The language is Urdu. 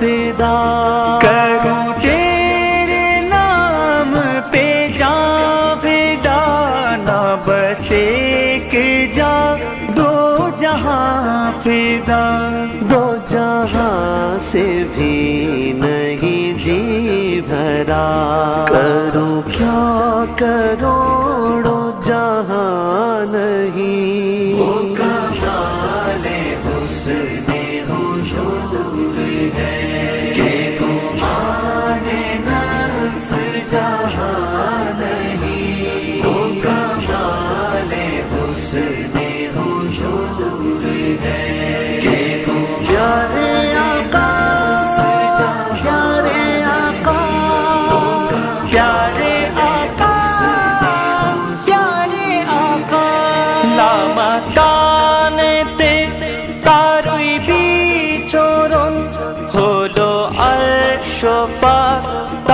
فدا، کروں تیرے نام پہ جاں فدا، نہ بس ایک جا دو جہاں فدا، دو جہاں سے بھی نہیں جی بھرا، کروں کیا کروڑوں جہاں نہیں، وہ کمال حسن حضور ہے کہ گمان نفس جہاں نہیں، وہ کمال حسن حضور ہے کہ پیارے آقا، پیارے آقا، پیارے آقا، پیارے آقا، লামাকানেতে তারই বিচরণ হলো আরশ পাক